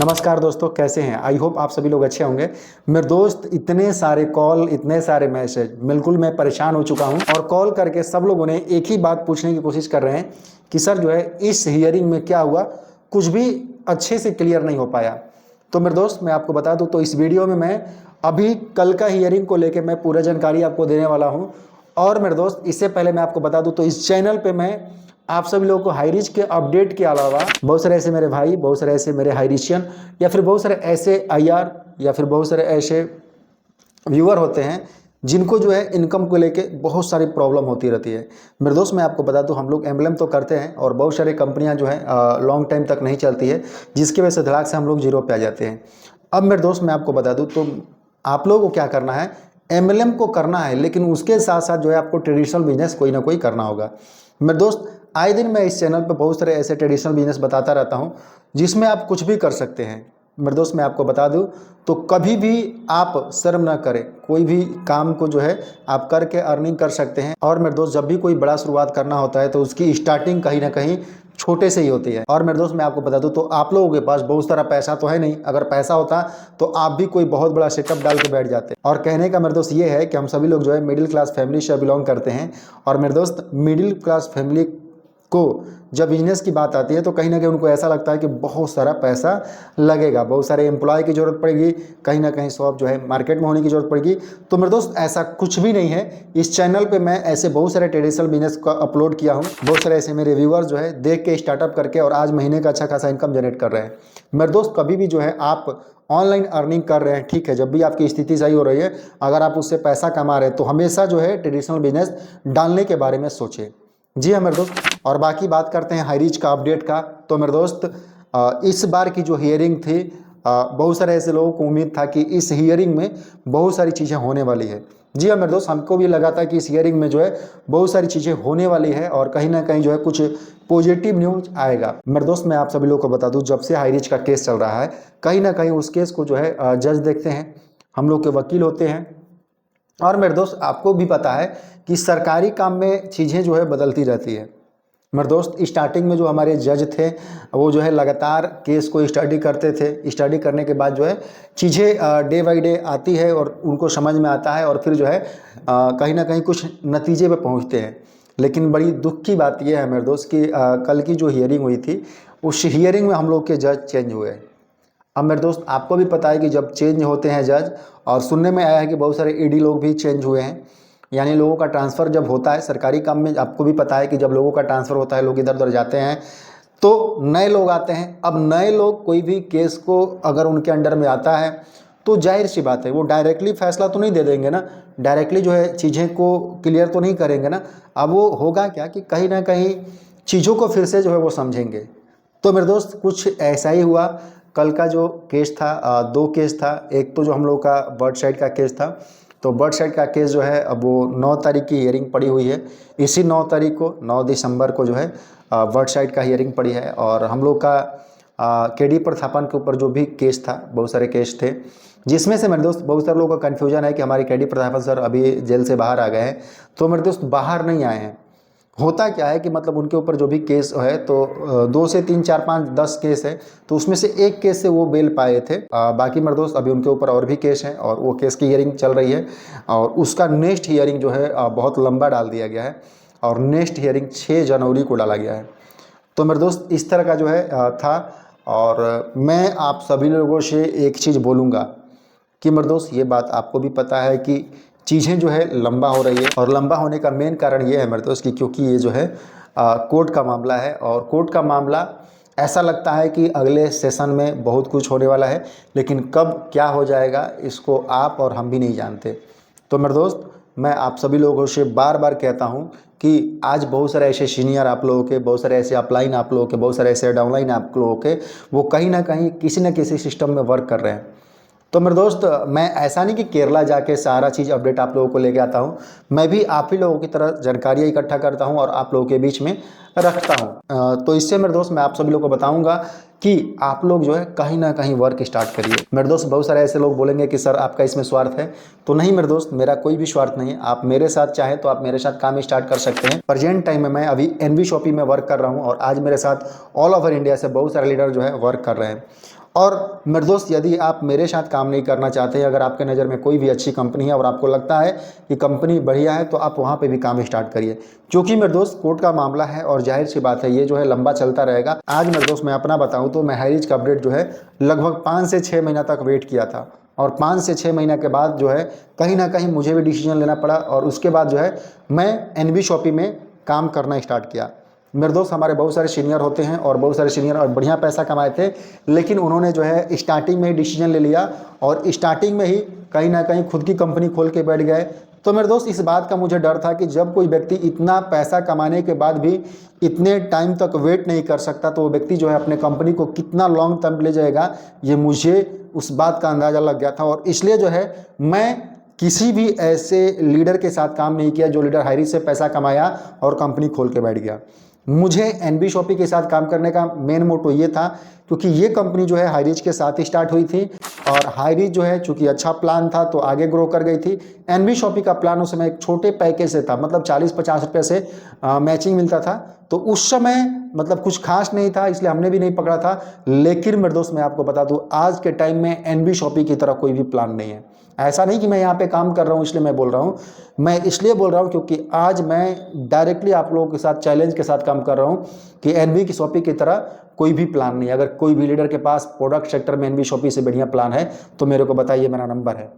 नमस्कार दोस्तों, कैसे हैं? आई होप आप सभी लोग अच्छे होंगे। मेरे दोस्त, इतने सारे कॉल, इतने सारे मैसेज, बिल्कुल मैं परेशान हो चुका हूं। और कॉल करके सब लोगों ने एक ही बात पूछने की कोशिश कर रहे हैं कि सर जो है इस हियरिंग में क्या हुआ, कुछ भी अच्छे से क्लियर नहीं हो पाया। तो मेरे दोस्त, मैं आपको बता दूं तो इस वीडियो में मैं अभी कल का हियरिंग को लेकर मैं पूरा जानकारी आपको देने वाला हूँ। और मेरे दोस्त, इससे पहले मैं आपको बता दूं तो इस चैनल पे मैं आप सभी लोगों को हाई रिच के अपडेट के अलावा बहुत सारे ऐसे मेरे भाई, बहुत सारे ऐसे मेरे हाई रिचियन या फिर बहुत सारे ऐसे आईआर या फिर बहुत सारे ऐसे व्यूअर होते हैं जिनको जो है इनकम को लेके बहुत सारी प्रॉब्लम होती रहती है। मेरे दोस्त, मैं आपको बता दूं, हम लोग एम्बलम तो करते हैं और बहुत सारी कंपनियां जो है लॉन्ग टाइम तक नहीं चलती है, जिसकी वजह से धड़ाक से हम लोग जीरो पे आ जाते हैं। अब मेरे दोस्त, मैं आपको बता दूं तो आप लोगों को क्या करना है, एमएलएम को करना है, लेकिन उसके साथ साथ जो है आपको ट्रेडिशनल बिजनेस कोई ना कोई करना होगा। मेरे दोस्त, आए दिन मैं इस चैनल पर बहुत सारे ऐसे ट्रेडिशनल बिजनेस बताता रहता हूं जिसमें आप कुछ भी कर सकते हैं। मेरे दोस्त, मैं आपको बता दूं तो कभी भी आप शर्म ना करें, कोई भी काम को जो है आप करके अर्निंग कर सकते हैं। और मेरे दोस्त, जब भी कोई बड़ा शुरुआत करना होता है तो उसकी स्टार्टिंग कहीं ना कहीं छोटे से ही होती है। और मेरे दोस्त, मैं आपको बता दूं तो आप लोगों के पास बहुत सारा पैसा तो है नहीं। अगर पैसा होता तो आप भी कोई बहुत बड़ा सेटअप डाल के बैठ जाते। और कहने का मेरे दोस्त ये है कि हम सभी लोग जो है मिडिल क्लास फैमिली से बिलोंग करते हैं। और मेरे दोस्त, मिडिल क्लास फैमिली को जब बिजनेस की बात आती है तो कहीं ना कहीं उनको ऐसा लगता है कि बहुत सारा पैसा लगेगा, बहुत सारे एम्प्लॉय की ज़रूरत पड़ेगी, कहीं ना कहीं शॉप जो है मार्केट में होने की ज़रूरत पड़ेगी। तो मेरे दोस्त, ऐसा कुछ भी नहीं है। इस चैनल पे मैं ऐसे बहुत सारे ट्रेडिशनल बिजनेस का अपलोड किया हूँ। बहुत सारे ऐसे मेरे व्यूअर्स जो है देख के स्टार्टअप करके और आज महीने का अच्छा खासा इनकम जनरेट कर रहे हैं। मेरे दोस्त, कभी भी जो है आप ऑनलाइन अर्निंग कर रहे हैं, ठीक है, जब भी आपकी स्थिति सही हो रही है, अगर आप उससे पैसा कमा रहे हैं तो हमेशा जो है ट्रेडिशनल बिजनेस डालने के बारे में सोचें। जी हाँ मेरे दोस्त, और बाकी बात करते हैं हाई रिच का अपडेट का। तो मेरे दोस्त, इस बार की जो हियरिंग थी, बहुत सारे ऐसे लोगों को उम्मीद था कि इस हियरिंग में बहुत सारी चीज़ें होने वाली है। जी हाँ मेरे दोस्त, हमको भी लगा था कि इस हियरिंग में जो है बहुत सारी चीज़ें होने वाली है और कहीं ना कहीं जो है कुछ पॉजिटिव न्यूज आएगा। मेरे दोस्त, मैं आप सभी लोगों को बता दूं, जब से हाई रिच का केस चल रहा है, कहीं ना कहीं उस केस को जो है जज देखते हैं, हम लोग के वकील होते हैं। और मेरे दोस्त, आपको भी पता है कि सरकारी काम में चीज़ें जो है बदलती रहती है। मेरे दोस्त, स्टार्टिंग में जो हमारे जज थे वो जो है लगातार केस को स्टडी करते थे। स्टडी करने के बाद जो है चीज़ें डे बाई डे आती है और उनको समझ में आता है और फिर जो है कहीं ना कहीं कुछ नतीजे पे पहुंचते हैं। लेकिन बड़ी दुख की बात यह है मेरे दोस्त कि कल की जो हियरिंग हुई थी, उस हियरिंग में हम लोग के जज चेंज हुए। अब मेरे दोस्त, आपको भी पता है कि जब चेंज होते हैं जज, और सुनने में आया है कि बहुत सारे ईडी लोग भी चेंज हुए हैं, यानी लोगों का ट्रांसफ़र जब होता है सरकारी काम में, आपको भी पता है कि जब लोगों का ट्रांसफ़र होता है, लोग इधर उधर जाते हैं तो नए लोग आते हैं। अब नए लोग कोई भी केस को अगर उनके अंडर में आता है तो जाहिर सी बात है वो डायरेक्टली फैसला तो नहीं दे देंगे ना, डायरेक्टली जो है चीज़ें को क्लियर तो नहीं करेंगे ना। अब वो होगा क्या कि कहीं ना कहीं चीज़ों को फिर से जो है वो समझेंगे। तो मेरे दोस्त, कुछ ऐसा ही हुआ। कल का जो केस था, दो केस था। एक तो जो हम लोग का बर्ड साइड का केस था, तो बर्ड साइड का केस जो है अब वो 9 तारीख की हियरिंग पड़ी हुई है। इसी 9 तारीख को, 9 दिसंबर को जो है बर्ड साइड का हियरिंग पड़ी है। और हम लोग का केडी प्रथापन के ऊपर जो भी केस था, बहुत सारे केस थे, जिसमें से मेरे दोस्त बहुत सारे लोगों का कन्फ्यूजन है कि हमारे केडी प्रथापन सर अभी जेल से बाहर आ गए हैं। तो मेरे दोस्त, बाहर नहीं आए हैं। होता क्या है कि मतलब उनके ऊपर जो भी केस है तो 2 से 3 4 5 10 केस है, तो उसमें से एक केस से वो बेल पाए थे। बाकी मेरे दोस्त, अभी उनके ऊपर और भी केस हैं और वो केस की हियरिंग चल रही है और उसका नेक्स्ट हियरिंग जो है बहुत लंबा डाल दिया गया है और नेक्स्ट हियरिंग 6 जनवरी को डाला गया है। तो मेरे दोस्त, इस तरह का जो है था। और मैं आप सभी लोगों से एक चीज़ बोलूँगा कि मेरे दोस्त, ये बात आपको भी पता है कि चीज़ें जो है लंबा हो रही है और लंबा होने का मेन कारण ये है मेरे दोस्त कि क्योंकि ये जो है कोर्ट का मामला है और कोर्ट का मामला ऐसा लगता है कि अगले सेशन में बहुत कुछ होने वाला है, लेकिन कब क्या हो जाएगा इसको आप और हम भी नहीं जानते। तो मेरे दोस्त, मैं आप सभी लोगों से बार बार कहता हूं कि आज बहुत सारे ऐसे सीनियर आप लोगों के, बहुत सारे ऐसे अपलाइन आप लोगों के, बहुत सारे ऐसे डाउनलाइन आप लोगों के, वो कहीं ना कहीं किसी न किसी सिस्टम में वर्क कर रहे हैं। तो मेरे दोस्त, मैं ऐसा नहीं कि केरला जाके सारा चीज़ अपडेट आप लोगों को लेके आता हूँ, मैं भी आप ही लोगों की तरह जानकारियाँ इकट्ठा करता हूँ और आप लोगों के बीच में रखता हूँ। तो इससे मेरे दोस्त, मैं आप सभी लोगों को बताऊँगा कि आप लोग जो है कहीं ना कहीं वर्क स्टार्ट करिए। मेरे दोस्त, बहुत सारे ऐसे लोग बोलेंगे कि सर आपका इसमें स्वार्थ है, तो नहीं मेरे दोस्त, मेरा कोई भी स्वार्थ नहीं है। आप मेरे साथ चाहे तो आप मेरे साथ काम स्टार्ट कर सकते हैं। प्रेजेंट टाइम में मैं अभी एनवी शॉपी में वर्क कर रहा हूँ और आज मेरे साथ ऑल ओवर इंडिया से बहुत सारे लीडर जो है वर्क कर रहे हैं। और मेरे दोस्त, यदि आप मेरे साथ काम नहीं करना चाहते, अगर आपके नज़र में कोई भी अच्छी कंपनी है और आपको लगता है कि कंपनी बढ़िया है, तो आप वहाँ पे भी काम स्टार्ट करिए, क्योंकि मेरे दोस्त कोर्ट का मामला है और जाहिर सी बात है ये जो है लंबा चलता रहेगा। आज मेरे दोस्त मैं अपना बताऊँ तो मैं हाईरीच का अपडेट जो है लगभग 5 से 6 महीना तक वेट किया था, और 5 से 6 महीना के बाद जो है कहीं ना कहीं मुझे भी डिसीजन लेना पड़ा, और उसके बाद जो है मैं एनबी शॉपी में काम करना स्टार्ट किया। मेरे दोस्त, हमारे बहुत सारे सीनियर होते हैं और बहुत सारे सीनियर और बढ़िया पैसा कमाए थे, लेकिन उन्होंने जो है स्टार्टिंग में ही डिसीजन ले लिया और स्टार्टिंग में ही कहीं ना कहीं खुद की कंपनी खोल के बैठ गए। तो मेरे दोस्त, इस बात का मुझे डर था कि जब कोई व्यक्ति इतना पैसा कमाने के बाद भी इतने टाइम तक वेट नहीं कर सकता, तो वो व्यक्ति जो है अपने कंपनी को कितना लॉन्ग टर्म ले जाएगा, ये मुझे उस बात का अंदाज़ा लग गया था। और इसलिए जो है मैं किसी भी ऐसे लीडर के साथ काम नहीं किया जो लीडर हाईरीच से पैसा कमाया और कंपनी खोल के बैठ गया। मुझे एनबी शॉपी के साथ काम करने का मेन मोटो ये था, क्योंकि ये कंपनी जो है हाईरीच के साथ ही स्टार्ट हुई थी, और हाईरीच जो है चूंकि अच्छा प्लान था तो आगे ग्रो कर गई थी। एनबी शॉपी का प्लान उस समय एक छोटे पैकेज से था, मतलब 40-50 रुपये से मैचिंग मिलता था, तो उस समय मतलब कुछ खास नहीं था, इसलिए हमने भी नहीं पकड़ा था। लेकिन मेरे दोस्त, मैं आपको बता दूं, आज के टाइम में एनबी शॉपी की तरह कोई भी प्लान नहीं है। ऐसा नहीं कि मैं यहाँ पे काम कर रहा हूँ इसलिए मैं बोल रहा हूँ, मैं इसलिए बोल रहा हूँ क्योंकि आज मैं डायरेक्टली आप लोगों के साथ चैलेंज के साथ काम कर रहा हूँ कि एनबी की शॉपी की तरह कोई भी प्लान नहीं है। अगर कोई भी लीडर के पास प्रोडक्ट सेक्टर में एनबी शॉपी से बढ़िया प्लान है तो मेरे को बताइए, मेरा नंबर है।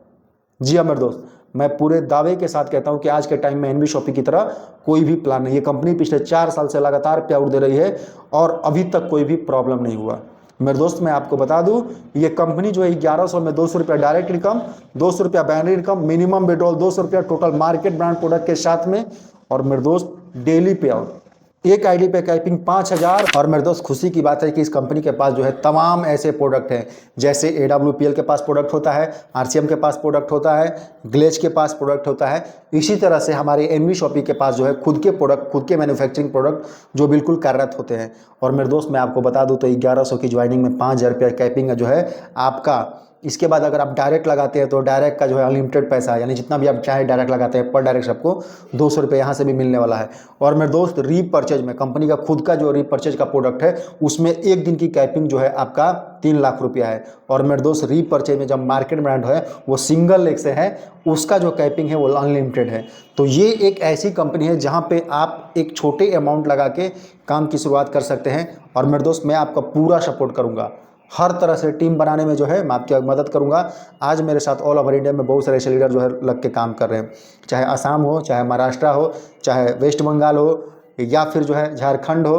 जी हाँ मेरे दोस्त, मैं पूरे दावे के साथ कहता हूं कि आज के टाइम में एनबी शॉपी की तरह कोई भी प्लान नहीं है। कंपनी पिछले 4 साल से लगातार पे दे रही है और अभी तक कोई भी प्रॉब्लम नहीं हुआ। मेरे दोस्त, मैं आपको बता दूं, ये कंपनी जो है 1100 में 200 रुपया डायरेक्ट इनकम, 200 रुपया बैनरी इनकम, मिनिमम विड्रॉल 200 रुपया टोटल मार्केट ब्रांड प्रोडक्ट के साथ में, और मेरे दोस्त डेली पे आउट, एक आईडी पे कैपिंग 5000। और मेरे दोस्त, खुशी की बात है कि इस कंपनी के पास जो है तमाम ऐसे प्रोडक्ट हैं, जैसे AWPL के पास प्रोडक्ट होता है, RCM के पास प्रोडक्ट होता है, ग्लेज के पास प्रोडक्ट होता है। इसी तरह से हमारे एनबी शॉपी के पास जो है खुद के प्रोडक्ट, खुद के मैन्युफैक्चरिंग प्रोडक्ट जो बिल्कुल कार्यरत होते हैं। और मेरे दोस्त, मैं आपको बता दूं तो 1100 की ज्वाइनिंग में 5000 रुपया कैपिंग जो है आपका। इसके बाद अगर आप डायरेक्ट लगाते हैं तो डायरेक्ट का जो है अनलिमिटेड पैसा है, यानी जितना भी आप चाहे डायरेक्ट लगाते हैं पर डायरेक्ट सबको 200 रुपये यहाँ से भी मिलने वाला है। और मेरे दोस्त, रीपर्चेज में कंपनी का खुद का जो रीपर्चेज का प्रोडक्ट है उसमें एक दिन की कैपिंग जो है आपका 3 लाख रुपया है। और मेरे दोस्त, रीपर्चेज में जब मार्केट ब्रांड है वो सिंगल लेग से है, उसका जो कैपिंग है वो अनलिमिटेड है। तो ये एक ऐसी कंपनी है जहाँ पे आप एक छोटे अमाउंट लगा के काम की शुरुआत कर सकते हैं। और मेरे दोस्त, मैं आपका पूरा सपोर्ट करूँगा, हर तरह से टीम बनाने में जो है मैं आपकी मदद करूंगा। आज मेरे साथ ऑल ओवर इंडिया में बहुत सारे ऐसे लीडर जो है लग के काम कर रहे हैं, चाहे असम हो, चाहे महाराष्ट्र हो, चाहे वेस्ट बंगाल हो, या फिर जो है झारखंड हो।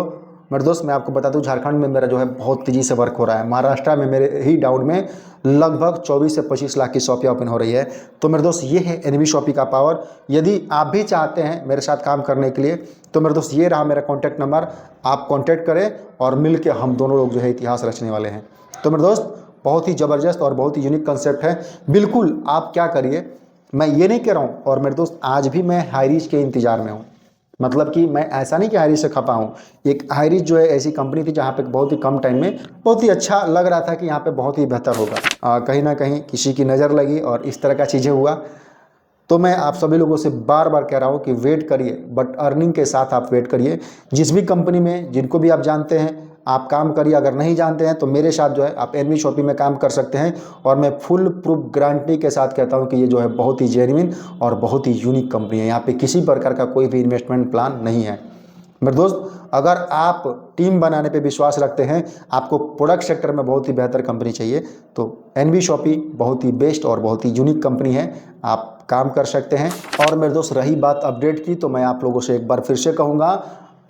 मेरे दोस्त, मैं आपको बता दूं, झारखंड में मेरा जो है बहुत तेज़ी से वर्क हो रहा है। महाराष्ट्र में मेरे ही डाउन में लगभग 24 से 25 लाख की शॉपियाँ ओपन हो रही है। तो मेरे दोस्त, ये है एनबी शॉपी का पावर। यदि आप भी चाहते हैं मेरे साथ काम करने के लिए तो मेरे दोस्त, ये रहा मेरा कॉन्टैक्ट नंबर, आप कॉन्टैक्ट करें और मिल के हम दोनों लोग जो है इतिहास रचने वाले हैं। तो मेरे दोस्त, बहुत ही ज़बरदस्त और बहुत ही यूनिक कंसेप्ट है। बिल्कुल आप क्या करिए, मैं ये नहीं कह रहा हूँ। और मेरे दोस्त, आज भी मैं हाईरीच के इंतज़ार में हूँ, मतलब कि मैं ऐसा नहीं कि हाईरीच से खपा हूँ। एक हाईरीच जो है ऐसी कंपनी थी जहाँ पे बहुत ही कम टाइम में बहुत ही अच्छा लग रहा था कि यहाँ पे बहुत ही बेहतर होगा। कहीं ना कहीं किसी की नज़र लगी और इस तरह का चीज़ें हुआ। तो मैं आप सभी लोगों से बार बार कह रहा हूँ कि वेट करिए, बट अर्निंग के साथ आप वेट करिए। जिस भी कंपनी में, जिनको भी आप जानते हैं, आप काम करिए। अगर नहीं जानते हैं तो मेरे साथ जो है आप एनबी शॉपी में काम कर सकते हैं। और मैं फुल प्रूफ गारंटी के साथ कहता हूं कि ये जो है बहुत ही जेन्युइन और बहुत ही यूनिक कंपनी है। यहाँ पे किसी प्रकार का कोई भी इन्वेस्टमेंट प्लान नहीं है। मेरे दोस्त, अगर आप टीम बनाने पे विश्वास रखते हैं, आपको प्रोडक्ट सेक्टर में बहुत ही बेहतर कंपनी चाहिए, तो एनबी शॉपी बहुत ही बेस्ट और बहुत ही यूनिक कंपनी है, आप काम कर सकते हैं। और मेरे दोस्त, रही बात अपडेट की, तो मैं आप लोगों से एक बार फिर से कहूँगा,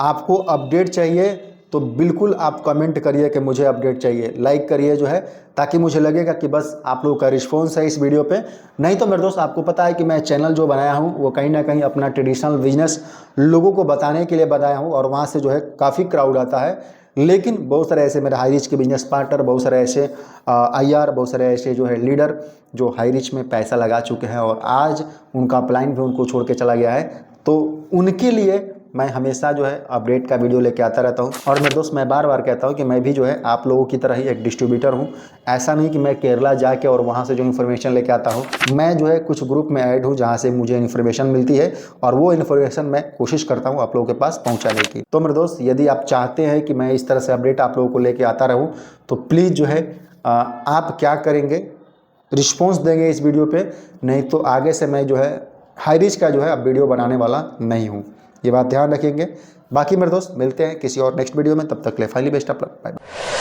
आपको अपडेट चाहिए तो बिल्कुल आप कमेंट करिए कि मुझे अपडेट चाहिए, लाइक करिए जो है, ताकि मुझे लगेगा कि बस आप लोगों का रिस्पॉन्स है इस वीडियो पे। नहीं तो मेरे दोस्त, आपको पता है कि मैं चैनल जो बनाया हूँ वो कहीं ना कहीं अपना ट्रेडिशनल बिजनेस लोगों को बताने के लिए बनाया हूँ, और वहाँ से जो है काफ़ी क्राउड आता है। लेकिन बहुत सारे ऐसे मेरे हाईरीच के बिजनेस पार्टनर, बहुत सारे ऐसे IR, बहुत सारे ऐसे जो है लीडर जो हाईरीच में पैसा लगा चुके हैं और आज उनका अपलाइन भी उनको छोड़ के चला गया है, तो उनके लिए मैं हमेशा जो है अपडेट का वीडियो लेके आता रहता हूँ। और मेरे दोस्त, मैं बार बार कहता हूँ कि मैं भी जो है आप लोगों की तरह ही एक डिस्ट्रीब्यूटर हूँ। ऐसा नहीं कि मैं केरला जाके और वहाँ से जो इन्फॉर्मेशन लेके आता हूँ, मैं जो है कुछ ग्रुप में ऐड हूँ जहाँ से मुझे इन्फॉर्मेशन मिलती है, और वो इन्फॉर्मेशन मैं कोशिश करता हूँ आप लोगों के पास पहुँचाने की। तो मेरे दोस्त, यदि आप चाहते हैं कि मैं इस तरह से अपडेट आप लोगों को लेके आता रहूँ, तो प्लीज़ जो है आप क्या करेंगे, रिस्पॉन्स देंगे इस वीडियो पे, नहीं तो आगे से मैं जो है हाई रिच का जो है अब वीडियो बनाने वाला नहीं हूँ, ये बात ध्यान रखेंगे। बाकी मेरे दोस्त मिलते हैं किसी और नेक्स्ट वीडियो में, तब तक के लिए finally best of luck, bye bye.